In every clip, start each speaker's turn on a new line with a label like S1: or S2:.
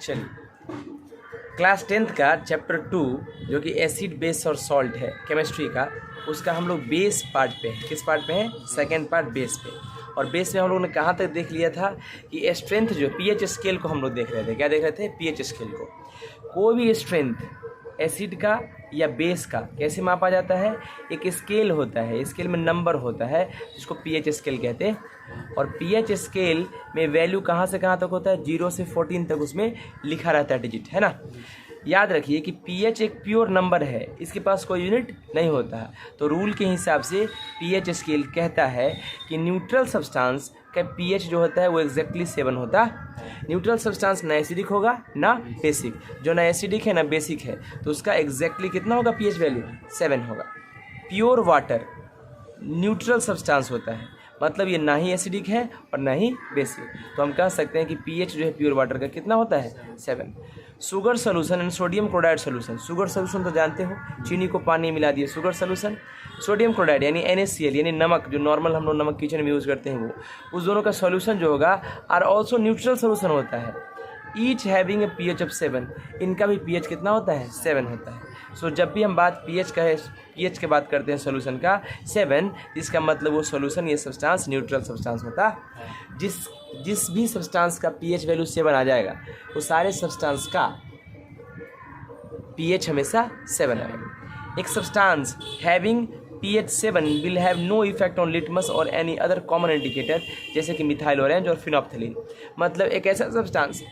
S1: चलिए, class 10th का chapter 2 जो कि एसिड बेस और सॉल्ट है केमिस्ट्री का, उसका हम लोग बेस पार्ट पे हैं। किस पार्ट पे हैं? सेकेंड पार्ट बेस पे। और बेस में हम लोगों ने कहाँ तक देख लिया था कि स्ट्रेंथ जो पीएच स्केल को हम लोग देख रहे थे। क्या देख रहे थे? पीएच स्केल को। कोई भी स्ट्रेंथ एसिड का या बेस का कैसे मापा जाता है? एक स्केल होता है, स्केल में नंबर होता है जिसको पीएच स्केल कहते हैं। और पीएच स्केल में वैल्यू कहाँ से कहाँ तक होता है? 0 से 14 तक उसमें लिखा रहता है डिजिट, है ना। याद रखिए कि पीएच एक प्योर नंबर है, इसके पास कोई यूनिट नहीं होता है। तो रूल के हिसाब से पीएच स्केल कहता है कि न्यूट्रल सब्सटेंस का पीएच जो होता है वो एग्जैक्टली 7 होता है। न्यूट्रल सब्सटेंस ना एसिडिक होगा ना बेसिक, जो ना एसिडिक है ना बेसिक है, तो उसका एग्जैक्टली कितना होगा पीएच वैल्यू? 7 होगा। प्योर वाटर न्यूट्रल सब्सटेंस होता है, मतलब ये ना ही एसिडिक है और ना ही बेसिक, तो हम कह सकते हैं कि पीएच जो है प्योर वाटर का कितना होता है? 7। Sugar solution and sodium chloride solution. Sugar solution तो जानते हो, चीनी को पानी मिला दिए शुगर सोल्यूशन। सोडियम क्लोराइड यानी NaCl यानी नमक, जो नॉर्मल हम लोग नमक किचन में यूज़ करते हैं वो, उस दोनों का सोल्यूशन जो होगा आर ऑल्सो न्यूट्रल सोल्यूशन होता है। Each having a pH of 7, इनका भी पीएच कितना होता है? 7 होता है। सो जब भी हम बात पीएच की बात करते हैं सोल्यूशन का 7, इसका मतलब वो सोल्यूशन ये सब्सटेंस न्यूट्रल सब्सटेंस होता है। जिस भी सब्सटेंस का पीएच वैल्यू 7 आ जाएगा वो सारे सब्सटेंस का पीएच हमेशा 7 आएगा। एक substance having pH 7 will have no effect on litmus और any other common indicator, जैसे कि मिथाइल ऑरेंज और फिनोप्थलीन। मतलब एक ऐसा सब्सटेंस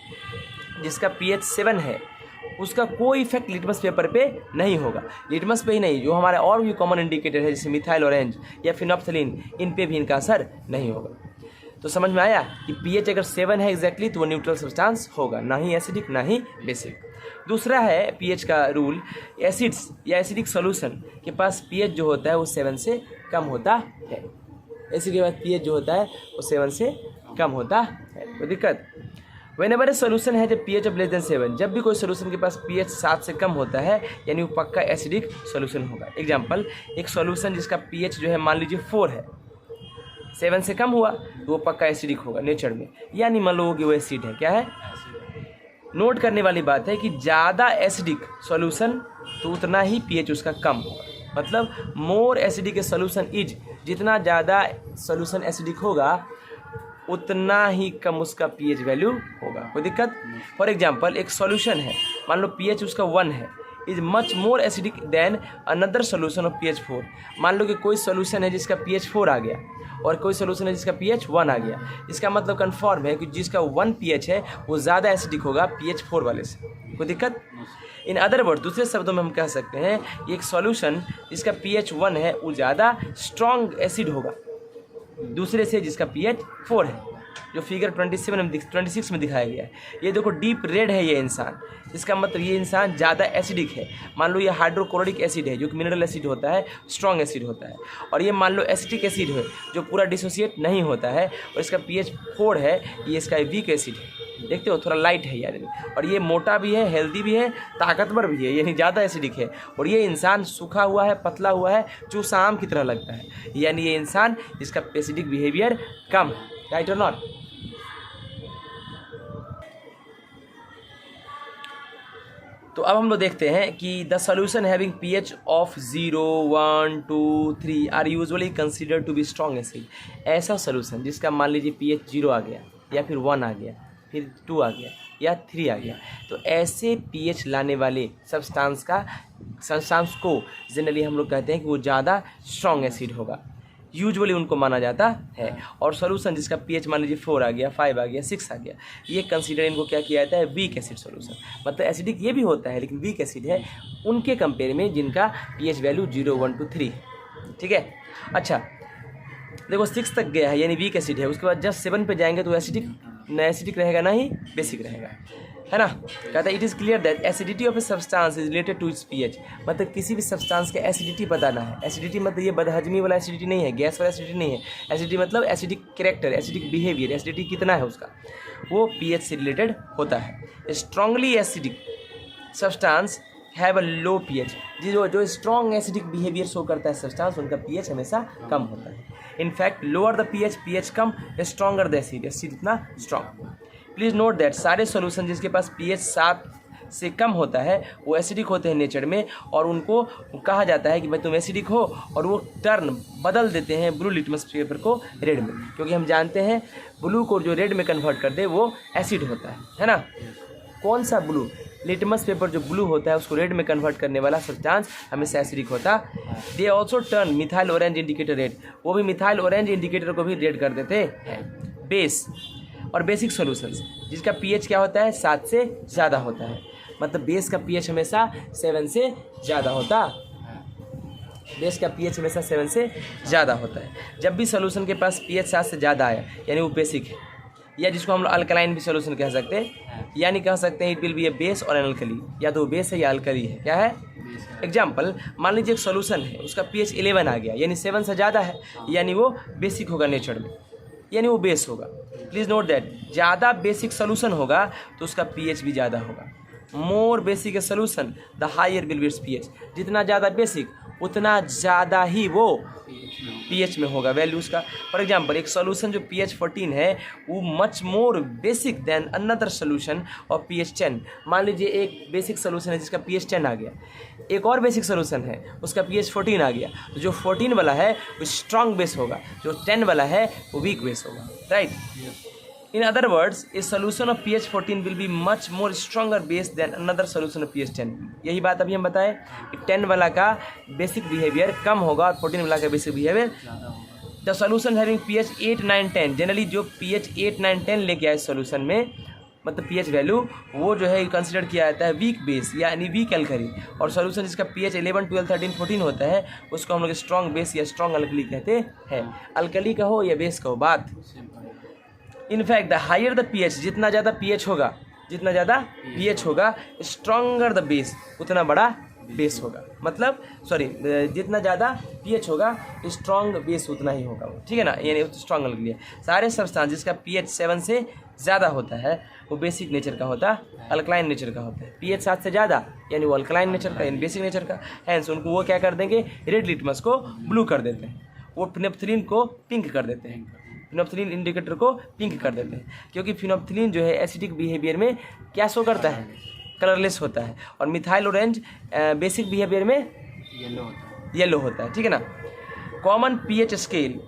S1: जिसका pH 7 है उसका कोई इफेक्ट लिटमस पेपर पे नहीं होगा। लिटमस पे ही नहीं, जो हमारे और भी कॉमन इंडिकेटर है जैसे मिथाइल ऑरेंज या फिनोप्थलीन, इन पे भी इनका असर नहीं होगा। तो समझ में आया कि पीएच अगर 7 है एग्जैक्टली तो वो न्यूट्रल सब्सटेंस होगा, ना ही एसिडिक ना ही बेसिक। दूसरा है पीएच का रूल, एसिड्स या एसिडिक सॉल्यूशन के पास पीएच जो होता है वो 7 से कम होता है। एसिड के पास पीएच जो होता है वो 7 से कम होता है। कोई दिक्कत? Whenever a solution has a pH of less than 7, जब भी कोई सोल्यूशन के पास pH 7 से कम होता है यानी वो पक्का एसिडिक सोल्यूशन होगा। एग्जाम्पल, एक सोल्यूशन जिसका pH जो है मान लीजिए 4 है, 7 से कम हुआ तो वो पक्का एसिडिक होगा नेचर में, यानी मान लो कि वो एसिड है। क्या है? नोट करने वाली बात है कि ज़्यादा एसिडिक सॉल्यूशन तो उतना ही pH उसका कम होगा। मतलब मोर एसिडिक सॉल्यूशन इज, जितना ज़्यादा सॉल्यूशन एसिडिक होगा उतना ही कम उसका pH वैल्यू होगा। कोई दिक्कत? फॉर एग्जांपल, एक सॉल्यूशन है, मान लो pH उसका 1 है, is much more acidic then another solution of pH 4। मान लो कि कोई सोल्यूशन है जिसका pH 4 आ गया और कोई सोल्यूशन है जिसका pH 1 आ गया, इसका मतलब कन्फर्म है कि जिसका 1 pH है वो ज़्यादा एसिडिक होगा pH 4 वाले से। कोई दिक्कत? इन अदर वर्ड, दूसरे शब्दों में हम कह सकते हैं एक सॉल्यूशन जिसका pH 1 है वो ज़्यादा स्ट्रॉन्ग एसिड होगा दूसरे से जिसका pH 4 है, जो फिगर 26 में दिखाया गया है। ये देखो डीप रेड है ये इंसान, इसका मतलब ये इंसान ज़्यादा एसिडिक है। मान लो ये हाइड्रोक्लोरिक एसिड है जो कि मिनरल एसिड होता है, स्ट्रॉन्ग एसिड होता है, और ये मान लो एसिटिक एसिड है जो पूरा डिसोसिएट नहीं होता है और इसका pH 4 है, ये इसका वीक एसिड है। देखते हो थोड़ा लाइट है यार, और ये मोटा भी है, हेल्दी भी है, ताकतवर भी है, यानी ज़्यादा एसिडिक है। और ये इंसान सूखा हुआ है, पतला हुआ है, चूसा आम की तरह लगता है, यानी ये इंसान जिसका एसिडिक बिहेवियर कम है। राइट और नॉट? तो अब हम लोग देखते हैं कि the solution having pH of 0, 1, 2, 3 are usually consider to be strong acid. ऐसा सोल्यूशन जिसका मान लीजिए pH 0 आ गया या फिर 1 आ गया, फिर 2 आ गया या 3 आ गया, तो ऐसे pH लाने वाले सब्सटेंस को जनरली हम लोग कहते हैं कि वो ज़्यादा स्ट्रॉन्ग एसिड होगा, यूजुअली उनको माना जाता है। और सोल्यूशन जिसका pH मान लीजिए 4 आ गया, 5 आ गया, 6 आ गया, ये कंसीडर इनको क्या किया जाता है? Weak acid solution. मतलब एसिडिक ये भी होता है लेकिन वीक एसिड है उनके कंपेयर में जिनका pH वैल्यू 0, 1, 2, 3 है। ठीक है? अच्छा देखो 6 तक गया है यानी वीक एसिड है, उसके बाद जस्ट 7 पे जाएंगे तो एसिडिक ना एसिडिक रहेगा ना ही बेसिक रहेगा, है ना। कहता है it is clear that acidity of a substance is related to its pH। मतलब किसी भी सब्सटेंस का एसिडिटी बताना है। एसिडिटी मतलब ये बदहजमी वाला एसिडिटी नहीं है, गैस वाला एसिडिटी नहीं है। एसिडिटी मतलब acidic character, acidic behaviour, acidity कितना है उसका, वो pH से रिलेटेड होता है। Strongly acidic substance have a low pH। जो स्ट्रॉन्ग एसिडिक बिहेवियर शो करता है सब्सटेंस, उनका pH हमेशा कम होता है। In fact lower the pH come, stronger the acid, acid इतना स्ट्रॉन्ग। प्लीज़ नोट दैट सारे सॉल्यूशन जिसके पास pH 7 से कम होता है वो एसिडिक होते हैं नेचर में, और उनको कहा जाता है कि भाई तुम एसिडिक हो, और वो टर्न बदल देते हैं ब्लू लिटमस पेपर को रेड में, क्योंकि हम जानते हैं ब्लू को जो रेड में कन्वर्ट कर दे वो एसिड होता है ना। कौन सा ब्लू? लिटमस पेपर जो ब्लू होता है उसको रेड में कन्वर्ट करने वाला सब्सटेंस हमेशा एसिडिक होता। They also turn methyl orange indicator red, वो भी मिथाइल ऑरेंज इंडिकेटर को भी रेड कर देते हैं। बेस और बेसिक सॉल्यूशंस जिसका pH क्या होता है? 7 से ज़्यादा होता है, मतलब बेस का pH हमेशा 7 से ज़्यादा होता, बेस का pH हमेशा 7 से ज़्यादा होता है। जब भी सॉल्यूशन के पास pH 7 से ज़्यादा आया यानी वो बेसिक है, या जिसको हम लोग अल्कलाइन भी सॉल्यूशन कह सकते हैं, यानी कह सकते हैं it will be A base और एन अल्कली, या तो बेस है या अल्कली है। क्या है? एग्जाम्पल, मान लीजिए एक सॉल्यूशन है उसका pH 11 आ गया यानी 7 से ज़्यादा है, यानी वो बेसिक होगा नेचर में, यानी वो बेस होगा। प्लीज़ नोट दैट ज़्यादा बेसिक सॉल्यूशन होगा तो उसका pH भी ज़्यादा होगा। More basic solution the higher will be its pH, जितना ज़्यादा बेसिक उतना ज़्यादा ही वो pH में होगा वैल्यूज़ का। फॉर एग्जांपल, एक सॉल्यूशन जो pH 14 है वो much more basic than another solution और pH 10। मान लीजिए एक बेसिक सॉल्यूशन है जिसका pH 10 आ गया, एक और बेसिक सॉल्यूशन है उसका pH 14 आ गया, तो जो 14 वाला है वो स्ट्रॉन्ग बेस होगा, जो 10 वाला है वो वीक बेस होगा, right. In other words, a solution of pH 14 will be much more stronger base than another solution of pH 10। यही बात अभी हम बताए कि 10 वाला का बेसिक बिहेवियर कम होगा और 14 वाला का बेसिक बिहेवियर ज़्यादा होगा। The solution having pH 8, 9, 10, generally जो pH 8, 9, 10 लेके आए सॉल्यूशन में, मतलब pH वैल्यू वो जो है कंसिडर किया जाता है वीक बेस यानी वीक अल्कली, और सॉल्यूशन जिसका pH 11, 12, 13, 14 होता है उसको हम लोग स्ट्रॉन्ग बेस या स्ट्रॉन्ग अल्कली कहते हैं। अल्कली का हो या बेस का हो बात। In fact the higher the pH, जितना ज़्यादा pH होगा, जितना ज़्यादा pH होगा स्ट्रॉन्गर द बेस, उतना बड़ा बेस होगा। मतलब सॉरी, जितना ज़्यादा pH होगा स्ट्रॉन्ग बेस उतना ही होगा, ठीक है ना, यानी स्ट्रॉन्ग अल्कली है। सारे सब्सटेंस जिसका pH 7 से ज़्यादा होता है वो बेसिक नेचर का होता है, अल्कलाइन नेचर का होता है। pH 7 से ज़्यादा यानी वो अल्कलाइन नेचर का यानी बेसिक नेचर का। हैंस उनको वो क्या कर देंगे? रेड लिटमस को ब्लू कर देते हैं, वो फिनोप्थलीन को पिंक कर देते हैं, फिनोप्थलीन इंडिकेटर को पिंक कर देते हैं, क्योंकि फिनोप्थलीन जो है एसिडिक बिहेवियर में क्या शो करता है? कलरलेस होता है, और मिथाइल ऑरेंज बेसिक बिहेवियर में येलो होता है, ठीक है ना। कॉमन pH स्केल,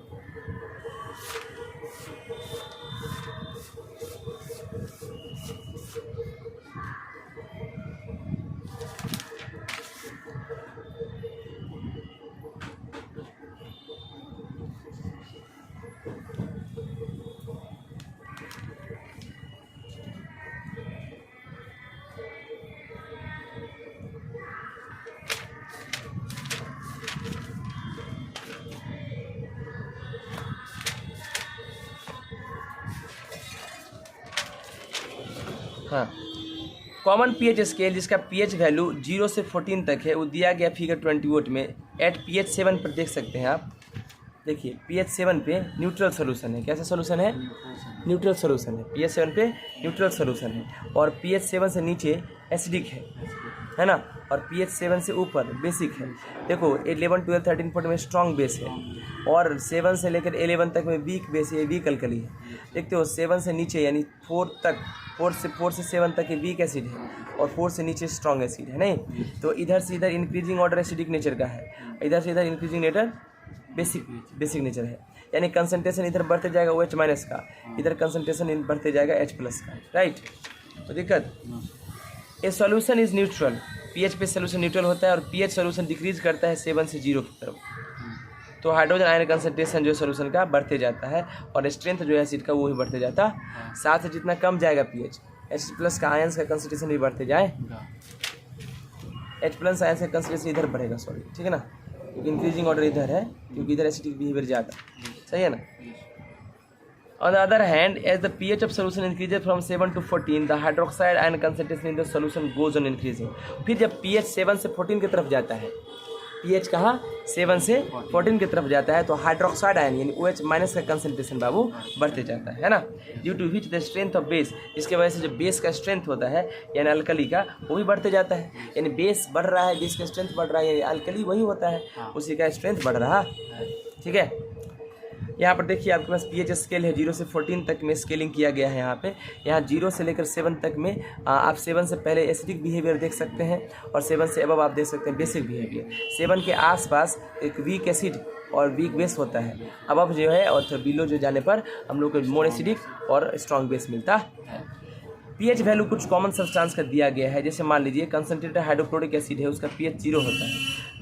S1: हाँ, कॉमन pH स्केल जिसका pH वैल्यू 0 से 14 तक है वो दिया गया फिगर 28 में। एट pH 7 पर देख सकते हैं आप, देखिए pH 7 पे न्यूट्रल सोल्यूशन है। कैसा सोल्यूशन है? न्यूट्रल सोल्यूशन है। pH 7 पे न्यूट्रल सोल्यूशन है, और pH 7 से नीचे एसिडिक है ना, और pH 7 से ऊपर बेसिक है। देखो 11, 12, 13, 14 में स्ट्रॉन्ग बेस है, और 7 से लेकर 11 तक में वीक बेस है, वीक अल्कली है। देखते हो 7 से नीचे यानी 4 तक, 4 से 7 तक ये वीक एसिड है, और 4 से नीचे स्ट्रॉन्ग एसिड है, नहीं तो इधर से इधर इंक्रीजिंग ऑर्डर एसिडिक नेचर का है, इधर से इधर इंक्रीजिंग नेचर बेसिक नेचर है, यानी कंसंट्रेशन इधर बढ़ते जाएगा OH माइनस का, इधर कंसंट्रेशन बढ़ते जाएगा H प्लस का, राइट। तो दिक्कत, ए सॉल्यूशन इज न्यूट्रल, pH पे सॉल्यूशन न्यूट्रल होता है, और pH सॉल्यूशन डिक्रीज करता है 7 से 0 की तरफ, तो हाइड्रोजन आयन कंसंट्रेशन जो है सॉल्यूशन का बढ़ते जाता है, और स्ट्रेंथ जो है एसिड का वो भी बढ़ते जाता है। साथ ही जितना कम जाएगा pH, H प्लस का आयंस का कंसंट्रेशन भी बढ़ते जाएगा, H प्लस आयंस का कंसंट्रेशन इधर बढ़ेगा, सॉरी, ठीक है ना, क्योंकि इंक्रीजिंग ऑर्डर इधर है, क्योंकि इधर एसिडिक बिहेवियर ज़्यादा, सही है ना। On the other hand, as the pH of solution increases from 7 to 14, the hydroxide ion concentration in the solution goes on increasing। फिर जब pH 7 से 14 की तरफ जाता है, pH कहाँ 7 से 14 की तरफ जाता है, तो हाइड्रोक्साइड आयन यानी OH माइनस का कंसंट्रेशन बाबू बढ़ते जाता है ना। Due to which the strength of base, इसके वजह से जो बेस का स्ट्रेंथ होता है यानी अल्कली का वो भी बढ़ते जाता है, यानी बेस बढ़ रहा है, बेस का स्ट्रेंथ बढ़ रहा है, यानी अल्कली वही होता है, उसी का स्ट्रेंथ बढ़ रहा है, ठीक है। यहाँ पर देखिए आपके पास पीएच स्केल है, 0 से 14 तक में स्केलिंग किया गया है। यहाँ 0 से लेकर 7 तक में आप 7 से पहले एसिडिक बिहेवियर देख सकते हैं और 7 से अबव आप देख सकते हैं बेसिक बिहेवियर। 7 के आसपास एक वीक एसिड और वीक बेस होता है, अबव जो है और बिलो जो जाने पर हम लोग को मोर एसिडिक और स्ट्रॉन्ग बेस मिलता है। पीएच वैल्यू कुछ कॉमन सब्सटेंस का दिया गया है, जैसे मान लीजिए कंसंट्रेटेड हाइड्रोक्लोरिक एसिड है, उसका पीएच 0 होता है।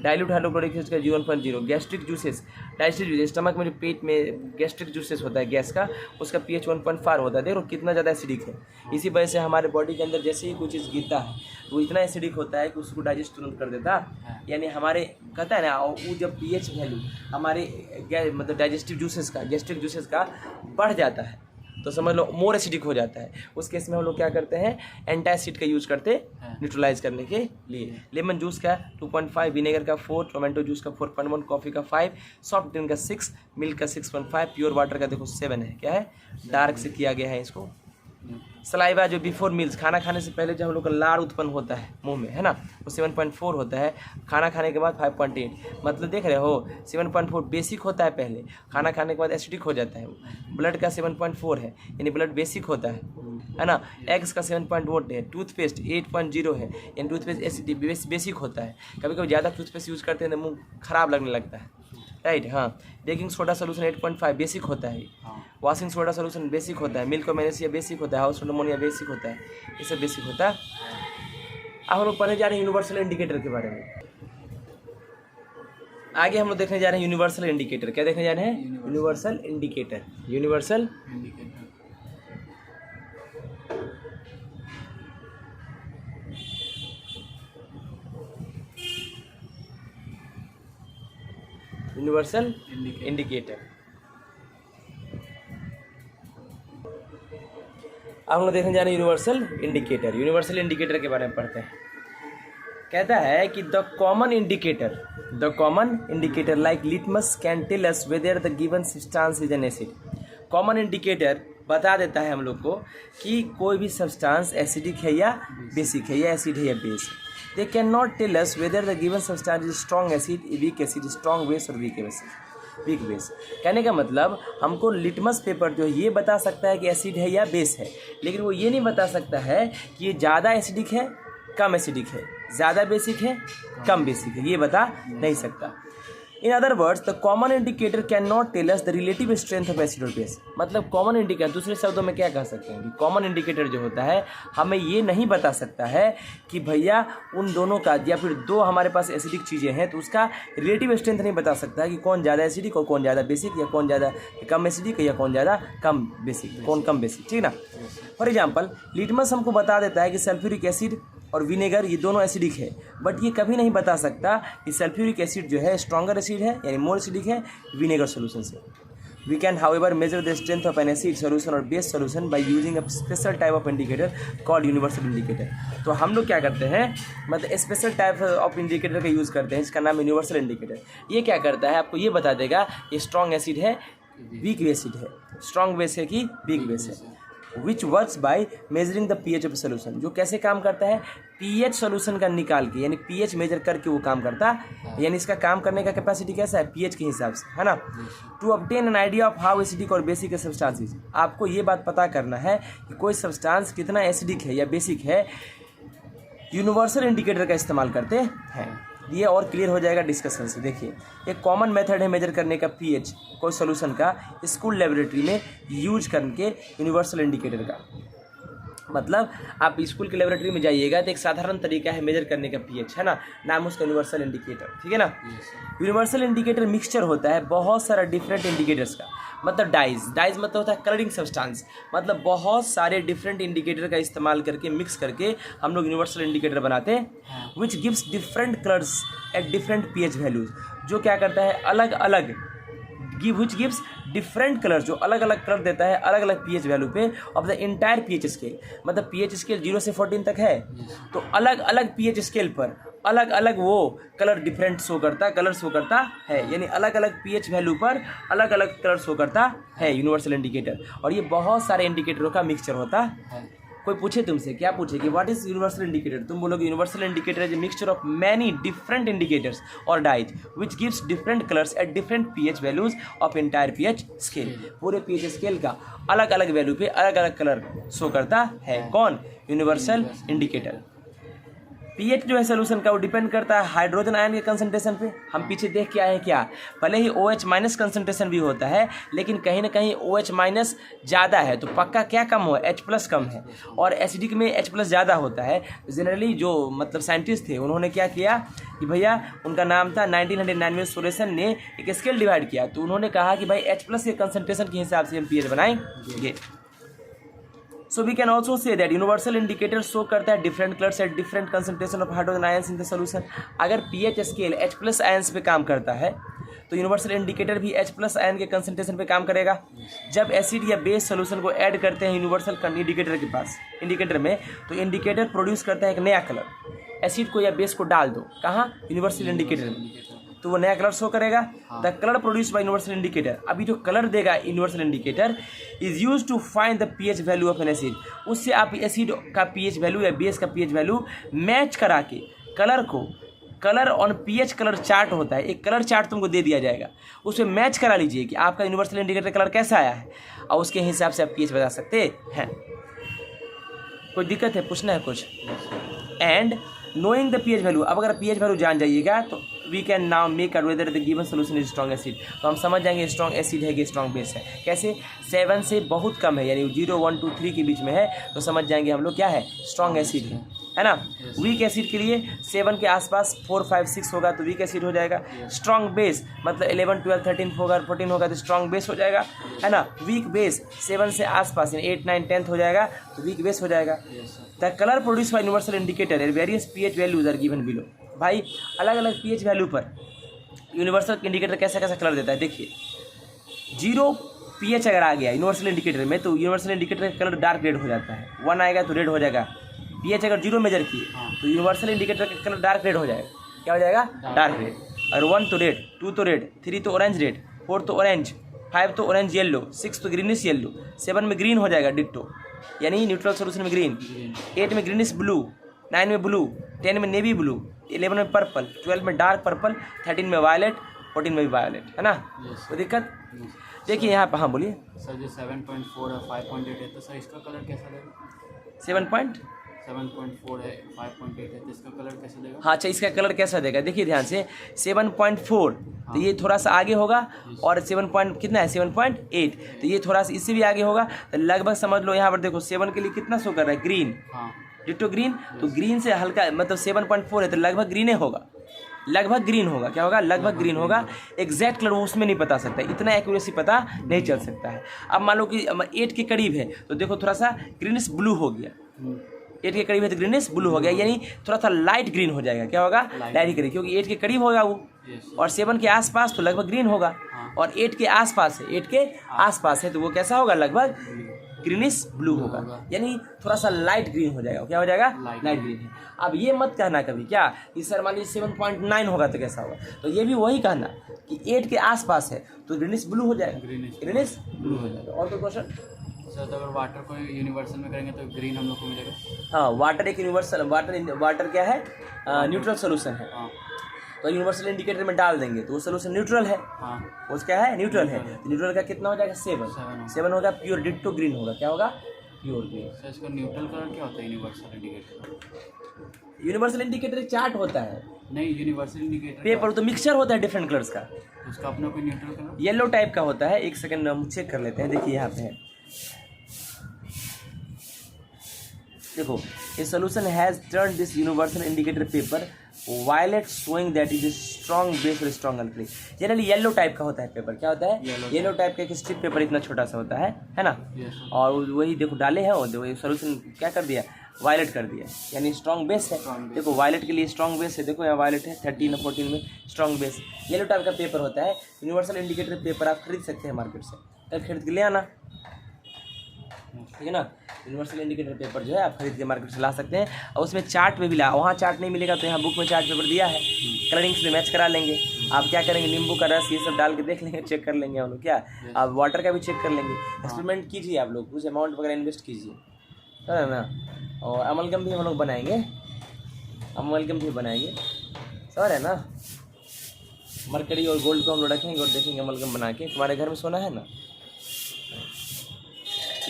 S1: डाइल्यूट हाइड्रोक्लोरिक एसिड का 0.0। Gastric juices, digestive juices, stomach में जो पेट में गैस्ट्रिक जूसेस होता है गैस का, उसका पीएच 1.5 होता है। देखो कितना ज़्यादा एसिडिक है। इसी वजह से हमारे बॉडी के अंदर जैसे ही कोई चीज़ गिरता है वो इतना एसिडिक होता है कि उसको डाइजेस्ट तुरंत कर देता है। यानी हमारे कहता है ना, वो जब पीएच वैल्यू हमारे मतलब डाइजेस्टिव जूसेस का, गैस्ट्रिक जूसेस का बढ़ जाता है तो समझ लो मोर एसिडिक हो जाता है। उस केस में हम लोग क्या करते हैं, एंटासिड का यूज करते न्यूट्रलाइज करने के लिए। लेमन जूस का 2.5, विनेगर का 4, टोमेटो जूस का 4.1, कॉफ़ी का 5, सॉफ्ट ड्रिंक का 6, मिल्क का 6.5, प्योर वाटर का देखो 7 है। क्या है, डार्क से किया गया है इसको। सलाइवा जो बिफोर मील्स, खाना खाने से पहले जो हम लोग का लार उत्पन्न होता है मुंह में, है ना, वो 7.4 होता है। खाना खाने के बाद 5.8, मतलब देख रहे हो 7.4 बेसिक होता है पहले, खाना खाने के बाद एसिडिक हो जाता है। ब्लड का 7.4 है, यानी ब्लड बेसिक होता है ना। एग्स का 7.1 है। टूथपेस्ट 8.0 है, यानी टूथपेस्ट एसिडिक बेसिक होता है। कभी कभी ज़्यादा टूथपेस्ट यूज़ करते हैं तो मुँह खराब लगने लगता है, राइट। हाँ, बेकिंग सोडा सोल्यूशन 8.5 बेसिक होता है। वॉशिंग सोडा सोल्यूशन बेसिक होता है। मिल्क मैग्नीशिया बेसिक होता है। हाउस अमोनिया बेसिक होता है। ये सब बेसिक होता है। अब हम लोग पढ़ने जा रहे हैं यूनिवर्सल इंडिकेटर के बारे में। आगे हम लोग देखने जा रहे हैं यूनिवर्सल इंडिकेटर। क्या देखने जा रहे हैं, universal indicator. Universal universal indicator. अब हम लोग देखने जा रहे हैं यूनिवर्सल इंडिकेटर। यूनिवर्सल इंडिकेटर के बारे में पढ़ते हैं। कहता है कि the common indicator like litmus can tell us whether the given substance is an acid. Common indicator बता देता है हम लोग को कि कोई भी सब्सटेंस एसिडिक है या बेसिक है, या एसिड है या बेस है। They cannot tell us whether the given substance is strong acid, weak acid, strong base और weak base। कहने का मतलब हमको लिटमस पेपर जो है ये बता सकता है कि एसिड है या बेस है, लेकिन वो ये नहीं बता सकता है कि ये ज़्यादा एसिडिक है, कम एसिडिक है, ज़्यादा बेसिक है, कम बेसिक है, ये बता नहीं सकता। In other words the common indicator can not tell us the relative strength of acid और बेस। मतलब कॉमन इंडिकेटर, दूसरे शब्दों में क्या कह सकते हैं कि कॉमन इंडिकेटर जो होता है हमें ये नहीं बता सकता है कि भैया उन दोनों का, या फिर दो हमारे पास एसिडिक चीज़ें हैं तो उसका रिलेटिव स्ट्रेंथ नहीं बता सकता है कि कौन ज़्यादा एसिडिक और कौन ज़्यादा बेसिक, या कौन ज़्यादा कम एसिडिक या कौन ज़्यादा कम बेसिक, कौन कम बेसिक, ठीक ना। फॉर एग्जाम्पल लिटमस हमको बता देता है कि सल्फ्यूरिक एसिड और विनेगर ये दोनों एसिडिक है, बट ये कभी नहीं बता सकता कि सल्फ्यूरिक एसिड जो है स्ट्रॉन्गर एसिड है, यानी मोर एसिडिक है विनेगर सोल्यूशन से। We can however measure the strength of an acid solution और base solution by using a special type of indicator called universal indicator. तो हम लोग क्या करते हैं, मतलब स्पेशल टाइप ऑफ इंडिकेटर का यूज़ करते हैं, इसका नाम यूनिवर्सल इंडिकेटर। ये क्या करता है, आपको ये बता देगा ये स्ट्रॉन्ग एसिड है, वीक एसिड है, स्ट्रॉन्ग बेस है कि वीक बेस है। Which works by measuring the pH of solution. जो कैसे काम करता है, पीएच सोल्यूशन का निकाल के, यानी पीएच मेजर करके वो काम करता है। यानी इसका काम करने का कैपेसिटी कैसा है, पीएच के हिसाब से, है ना। To obtain an idea of how acidic और बेसिक ए सब्सटेंस इज। आपको ये बात पता करना है कि कोई सब्सटेंस कितना एसिडिक है या बेसिक है, यूनिवर्सल इंडिकेटर का इस्तेमाल करते हैं। ये और क्लियर हो जाएगा डिस्कशन से। देखिए एक कॉमन मेथड है मेजर करने का पीएच कोई सॉल्यूशन का स्कूल लेबोरेटरी में यूज करके यूनिवर्सल इंडिकेटर का। मतलब आप स्कूल के लेबोरेटरी में जाइएगा तो एक साधारण तरीका है मेजर करने का पीएच, है ना, नाम उसका यूनिवर्सल इंडिकेटर, ठीक है ना। यूनिवर्सल इंडिकेटर मिक्सचर होता है बहुत सारा डिफरेंट इंडिकेटर्स का। मतलब डाइज मतलब होता है कलरिंग सब्सटेंस। मतलब बहुत सारे डिफरेंट इंडिकेटर का इस्तेमाल करके मिक्स करके हम लोग यूनिवर्सल इंडिकेटर बनाते हैं, विच gives different colours at different pH values. जो क्या करता है अलग अलग विच गिव्स डिफरेंट कलर, जो अलग अलग कलर देता है अलग अलग पीएच वैल्यू पे of the entire pH scale. मतलब पीएच स्केल 0 से 14 तक है तो अलग अलग पीएच स्केल पर अलग अलग वो कलर डिफरेंट शो करता है। यानी अलग अलग पीएच वैल्यू पर अलग अलग कलर शो करता है यूनिवर्सल इंडिकेटर। और ये बहुत सारे इंडिकेटरों का मिक्सचर होता कोई पूछे तुमसे, क्या पूछे कि व्हाट इज यूनिवर्सल इंडिकेटर, तुम बोलोगे universal indicator is a mixture of many different indicators और dyes which gives different colours at different pH values of entire pH scale. पूरे पीएच स्केल का अलग अलग वैल्यू पे अलग अलग कलर शो करता है। कौन? Universal indicator. पीएच जो है सोल्यूशन का वो डिपेंड करता है हाइड्रोजन आयन के कंसंट्रेशन पे। हम पीछे देख के आए हैं क्या, भले ही OH माइनस कंसंट्रेशन भी होता है लेकिन कहीं ना कहीं OH माइनस ज़्यादा है तो पक्का क्या कम हो, H प्लस कम है, और एसिडिक में H प्लस ज़्यादा होता है। जनरली जो मतलब साइंटिस्ट थे उन्होंने क्या किया कि भैया, उनका नाम था 1999 सोल्यूशन ने एक स्केल डिवाइड किया, तो उन्होंने कहा कि भाई H प्लस के कंसंट्रेशन के हिसाब से हम पीएच बनाएंगे। So we can also say that universal indicator show करता है different colors at different concentration of hydrogen ions in the solution। अगर pH scale H plus ions पे काम करता है तो यूनिवर्सल इंडिकेटर भी H प्लस आयन के कंसंट्रेशन पे काम करेगा। जब एसिड या बेस सोल्यूशन को ऐड करते हैं यूनिवर्सल इंडिकेटर के पास इंडिकेटर में, तो इंडिकेटर प्रोड्यूस करता है एक नया कलर। एसिड को या बेस को डाल दो कहाँ, यूनिवर्सल इंडिकेटर में, तो वो नया कलर शो करेगा। The colour produce by universal indicator, अभी जो कलर देगा universal indicator is use to find the pH value of an acid. उससे आप एसिड का पीएच वैल्यू या बेस का पीएच वैल्यू मैच करा के कलर को, colour on pH colour chart होता है, एक कलर चार्ट तुमको दे दिया जाएगा, उसमें मैच करा लीजिए कि आपका यूनिवर्सल इंडिकेटर कलर कैसा आया है, और उसके हिसाब से आप पीएच बता सकते हैं। कोई दिक्कत है, पूछना है कुछ? And knowing the pH value, अब अगर पीएच वैल्यू जान जाइएगा तो we can now make whether the given solution is strong acid, तो हम समझ जाएंगे स्ट्रॉन्ग एसिड है कि स्ट्रॉन्ग बेस है। कैसे? 7 से बहुत कम है, यानी 0, 1, 2, 3 के बीच में है, तो समझ जाएंगे हम लोग क्या है, स्ट्रॉन्ग एसिड है ना। वीक एसिड के लिए 7 के आसपास 4, 5, 6 होगा तो वीक एसिड हो जाएगा। स्ट्रॉन्ग बेस मतलब 11, 12, 13 होगा, 14 होगा तो स्ट्रॉन्ग बेस हो जाएगा, है ना। वीक बेस 7 से आसपास यानी 8, 9, 10 हो जाएगा तो वीक बेस हो जाएगा। The colour produce by universal indicator and various pH values are given below. भाई अलग अलग पीएच वैल्यू पर यूनिवर्सल इंडिकेटर कैसा कैसा कलर देता है, देखिए 0 पीएच अगर आ गया यूनिवर्सल इंडिकेटर में तो यूनिवर्सल इंडिकेटर का कलर डार्क रेड हो जाता है। 1 आएगा तो रेड हो जाएगा। पीएच अगर 0 मेजर किए तो यूनिवर्सल इंडिकेटर का कलर डार्क रेड हो जाएगा। क्या हो जाएगा? Dark red. और 1 तो रेड, 2 तो रेड, 3 तो ऑरेंज रेड, 4 तो ऑरेंज, 5 तो ऑरेंज येलो, 6 तो ग्रीनिश येलो, 7 में ग्रीन हो जाएगा डिट्टो, यानी न्यूट्रल सोल्यूशन में ग्रीन, 8 में ग्रीनिश ब्लू, 9 में ब्लू, 10 में नेवी ब्लू, 11 में पर्पल, 12 में डार्क पर्पल, 13 में वायलेट, 14 में भी वायलेट, है ना। कोई दिक्कत? देखिए यहाँ पर, हाँ बोलिए
S2: सर। जो 7.4 है 5.8 है तो सर इसका कलर कैसा देगा?
S1: 7.4
S2: है 5.8 है तो इसका कलर कैसा देगा?
S1: हाँ अच्छा, इसका कलर कैसा देगा देखिए ध्यान से। 7.4 तो ये थोड़ा सा आगे होगा, और 7 पॉइंट कितना है 7.8 तो ये थोड़ा सा इससे भी आगे होगा, तो लगभग समझ लो यहाँ पर देखो 7 के लिए कितना शो कर रहा है, ग्रीन, डिट्टो ग्रीन, तो ग्रीन से हल्का मतलब 7.4 है तो लगभग ग्रीन होगा, लगभग ग्रीन होगा। क्या होगा? लगभग ग्रीन होगा। एग्जैक्ट कलर उसमें नहीं बता सकता, इतना एक्यूरेसी पता नहीं चल सकता है। अब मान लो कि 8 के करीब है तो देखो थोड़ा सा ग्रीनिश ब्लू हो गया, 8 के करीब है तो ग्रीनिश ब्लू हो गया, यानी थोड़ा सा लाइट ग्रीन हो जाएगा। क्या होगा? लाइट ग्रीन, क्योंकि 8 के करीब होगा वो, और 7 के आसपास तो लगभग ग्रीन होगा, और 8 के आसपास है, 8 के आसपास है तो वो कैसा होगा? लगभग ग्रीनिश ब्लू होगा, यानी थोड़ा सा लाइट ग्रीन हो जाएगा। क्या हो जाएगा? लाइट ग्रीन है। अब ये मत कहना कभी क्या कि सर मान लीजिए 7.9 होगा तो कैसा होगा, तो ये भी वही कहना कि 8 के आसपास है तो ग्रीनिश ब्लू हो जाएगा, ग्रीनिश ब्लू हो जाएगा। और कोई क्वेश्चन?
S2: सर तो अगर वाटर को यूनिवर्सल में करेंगे तो ग्रीन हम लोग को मिलेगा?
S1: हाँ, वाटर एक यूनिवर्सल, वाटर क्या है? न्यूट्रल सोल्यूशन है। तो यूनिवर्सल इंडिकेटर में डाल देंगे तो वो सोल्यूशन न्यूट्रल है। वो क्या है? न्यूट्रल है। तो न्यूट्रल का कितना हो जाएगा? 7 होगा, प्योर डिट्टो ग्रीन होगा। क्या होगा? Pure green.
S2: सर इसका न्यूट्रल कलर क्या होता है universal indicator?
S1: Universal indicator chart होता है।
S2: नहीं, यूनिवर्सल इंडिकेटर
S1: पेपर तो मिक्सचर होता है डिफरेंट कलर्स का,
S2: उसका अपना कोई न्यूट्रल कलर
S1: येलो टाइप का होता है। एक सेकंड हम चेक कर लेते हैं। देखिए यहाँ पे है, देखो ये solution has turn this universal indicator paper violet showing that is strong base और strong alkali. Generally yellow type का होता है पेपर। क्या होता है? येलो टाइप का एक स्ट्रिप पेपर इतना छोटा सा होता है ना। और वही देखो डाले हैं, और देखो सोल्यूशन क्या कर दिया? वायलेट कर दिया, यानी स्ट्रॉन्ग बेस है। देखो वायलेट के लिए स्ट्रॉन्ग बेस है, देखो यहाँ वायलेट है 13 और 14 में स्ट्रॉन्ग बेस। येलो टाइप का पेपर होता है। यूनिवर्सल इंडिकेटर पेपर आप खरीद सकते हैं मार्केट से, कल खरीद के ले आना, ठीक है ना। यूनिवर्सल इंडिकेटर पेपर जो है आप खरीद के मार्केट से ला सकते हैं, और उसमें चार्ट में भी ला। वहाँ चार्ट नहीं मिलेगा तो यहाँ बुक में चार्ट पेपर दिया है, कलरिंग से मैच करा लेंगे। आप क्या करेंगे? नींबू का रस ये सब डाल के देख लेंगे, चेक कर लेंगे हम लोग। क्या आप वाटर का भी चेक कर लेंगे। एक्सपेरिमेंट कीजिए आप लोग, कुछ अमाउंट वगैरह इन्वेस्ट कीजिए। है ना। और अमलगम भी हम लोग बनाएंगे, अमलगम भी बनाएंगे, सर है ना। मरकरी और गोल्ड को हम लोग रखेंगे और देखेंगे अमलगम बना के। तुम्हारे घर में सोना है ना,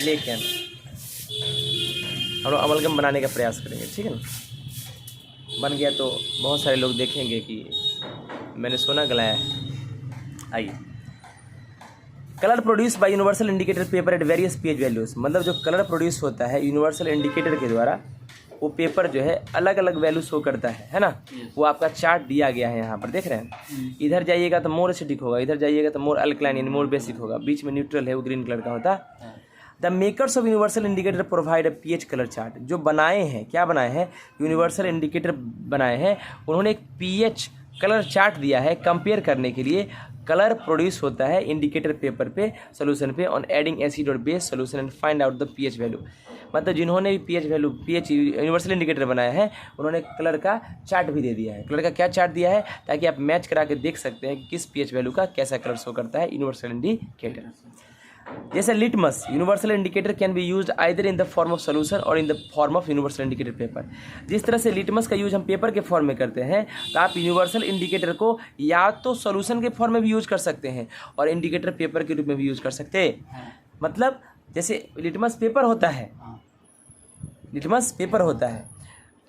S1: लेके आना, हम लोग अमलगम बनाने का प्रयास करेंगे, ठीक है ना। बन गया तो बहुत सारे लोग देखेंगे कि मैंने सोना गलाया है। आइए, colour produce by universal indicator paper at various pH values, मतलब जो कलर प्रोड्यूस होता है यूनिवर्सल इंडिकेटर के द्वारा, वो पेपर जो है अलग अलग वैल्यू शो करता है ना। वो आपका चार्ट दिया गया है यहाँ पर, देख रहे हैं। इधर जाइएगा तो मोर एसिडिक होगा, इधर जाइएगा तो मोर अल्कलाइन यानी मोर बेसिक होगा, बीच में न्यूट्रल है वो ग्रीन कलर का होता है। The makers of universal indicator provide a pH colour chart, जो बनाए हैं, क्या बनाए हैं, यूनिवर्सल इंडिकेटर बनाए हैं, उन्होंने एक पीएच कलर चार्ट दिया है कंपेयर करने के लिए। कलर प्रोड्यूस होता है इंडिकेटर पेपर पे, सोल्यूशन पे, ऑन एडिंग एसिड और base solution and find out the pH value. मतलब जिन्होंने भी pH value, pH universal indicator बनाया है, उन्होंने कलर का चार्ट भी दे दिया है। कलर का क्या चार्ट दिया है, ताकि आप मैच करा के देख सकते हैं कि किस पीएच वैल्यू का कैसा कलर शो करता है यूनिवर्सल इंडिकेटर। जैसे litmus, universal indicator can be used either in the form of solution और in the form of universal indicator paper. जिस तरह से लिटमस का यूज हम पेपर के फॉर्म में करते हैं, तो आप यूनिवर्सल इंडिकेटर को या तो सोल्यूशन के फॉर्म में भी यूज कर सकते हैं और इंडिकेटर पेपर के रूप में भी यूज कर सकते हैं। मतलब जैसे लिटमस पेपर होता है, लिटमस पेपर होता है,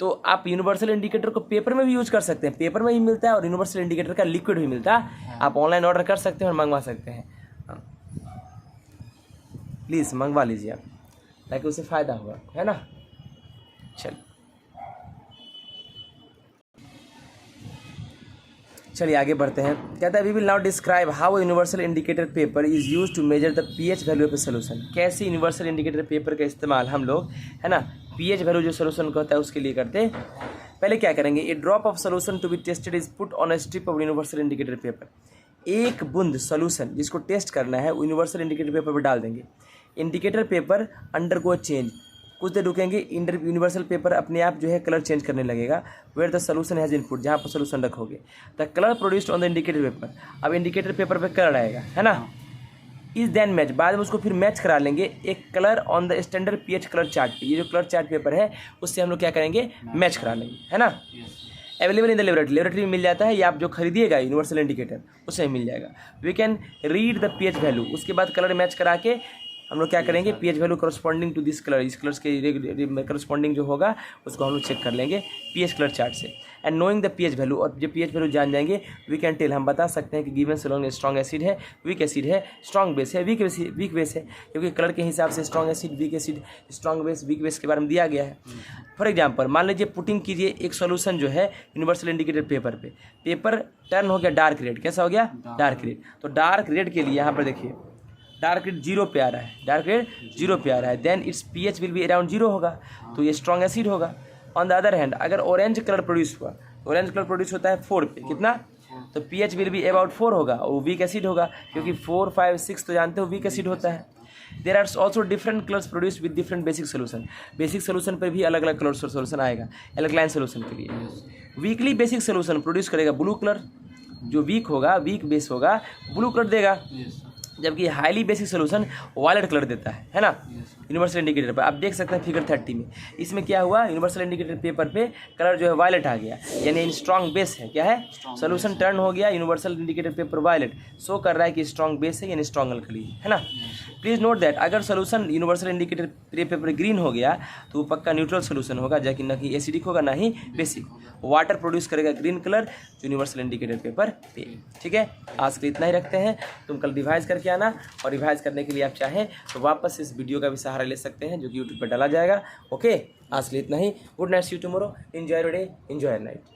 S1: तो आप यूनिवर्सल इंडिकेटर को पेपर में भी यूज कर सकते हैं, पेपर में भी मिलता है और यूनिवर्सल इंडिकेटर का लिक्विड भी मिलता है। आप ऑनलाइन ऑर्डर कर सकते हैं और मंगवा सकते हैं। प्लीज़ मंगवा लीजिए आप, ताकि उससे फ़ायदा होगा, है ना। चलिए आगे बढ़ते हैं। कहता है we will now describe how universal indicator paper is use to measure the pH value of a solution. कैसे यूनिवर्सल इंडिकेटर पेपर का इस्तेमाल हम लोग, है ना, पीएच वैल्यू जो सोल्यूशन का होता है उसके लिए करते हैं। पहले क्या करेंगे, a drop of solution to be tested is put on a strip of universal indicator paper. एक बूंद सोल्यूशन जिसको टेस्ट करना है, यूनिवर्सल इंडिकेटर पेपर पर डाल देंगे। इंडिकेटर पेपर अंडरगो चेंज, कुछ देर रुकेंगे, यूनिवर्सल पेपर अपने आप जो है कलर चेंज करने लगेगा। Where the solution has input, जहाँ पर सोल्यूशन रखोगे, the colour produced on the indicator paper. अब इंडिकेटर पेपर पे कलर आएगा, है ना। इज देन मैच, बाद में उसको फिर मैच करा लेंगे एक colour on the standard pH colour chart पे। ये जो कलर चार्ट पेपर है उससे हम लोग क्या करेंगे, मैच करा लेंगे, है ना। अवेलेबल इन द लेबोरेटरी में मिल जाता है, या आप जो खरीदिएगा यूनिवर्सल इंडिकेटर उससे मिल जाएगा। We can read the pH value, उसके बाद कलर मैच करा के हम लोग क्या करेंगे, pH value corresponding to this colour, इस कलर्स के करस्पॉन्डिंग जो होगा उसको हम लोग चेक कर लेंगे पीएच कलर चार्ट से। And knowing the pH value, और जब पीएच वैल्यू जान जाएंगे, वी कैन टेल, हम बता सकते हैं कि गिवन सोल्यूशन स्ट्रॉन्ग एसिड है, वीक एसिड है, स्ट्रॉन्ग बेस है, वीक बेस है, क्योंकि कलर के हिसाब से strong acid, weak acid, strong base, weak base के बारे में दिया गया है। फॉर एग्जाम्पल मान लीजिए पुटिंग कीजिए एक सोल्यूशन जो है यूनिवर्सल इंडिकेटर पेपर पे, पेपर टर्न हो गया डार्क रेड। कैसा हो गया, डार्क रेड। तो डार्क रेड के लिए यहाँ पर देखिए डार्क रेड 0 पे आ रहा है, डार्क रेड 0 पे आ रहा है, then its pH will be around 0 होगा, तो ये स्ट्रॉन्ग एसिड होगा। ऑन द अदर हैंड अगर ऑरेंज कलर प्रोड्यूस हुआ, ऑरेंज कलर प्रोड्यूस होता है 4 पे, कितना, तो पीएच विल बी अबाउट 4 होगा, और वो वीक एसिड होगा, क्योंकि 4, 5, 6 तो जानते हो वीक एसिड होता है। There are also different colours produce with different basic solution. Basic solution पर भी अलग अलग कलर सोल्यूशन आएगा। एल्कलाइन सोल्यूशन के लिए वीकली बेसिक सोल्यूशन प्रोड्यूस करेगा ब्लू कलर, जो वीक होगा, वीक बेस होगा, ब्लू कलर देगा, जबकि highly basic solution violet colour देता है ना। यूनिवर्सल इंडिकेटर पर आप देख सकते हैं फिगर 30 में, इसमें क्या हुआ, यूनिवर्सल इंडिकेटर पेपर पे कलर जो है वायलेट आ गया, यानी स्ट्रॉन्ग बेस है, क्या है, सोल्यूशन टर्न हो गया, universal indicator paper violet show कर रहा है कि स्ट्रॉन्ग बेस है यानी स्ट्रॉन्ग अल्कली है ना। प्लीज़ नोट दैट अगर solution universal indicator paper green हो गया तो वो पक्का न्यूट्रल सोल्यूशन होगा, जबकि न कि एसिडिक होगा ना ही बेसिक। वाटर प्रोड्यूस करेगा green colour universal indicator paper पे। ठीक है, आज के इतना ही रखते हैं, तुम कल रिवाइज करके आना, और रिवाइज करने के लिए आप चाहें तो वापस इस वीडियो का भी सहारा ले सकते हैं जो कि यूट्यूब पर डाला जाएगा। ओके, आज के लिए इतना ही। Good night, see you tomorrow, enjoy your day, enjoy your night.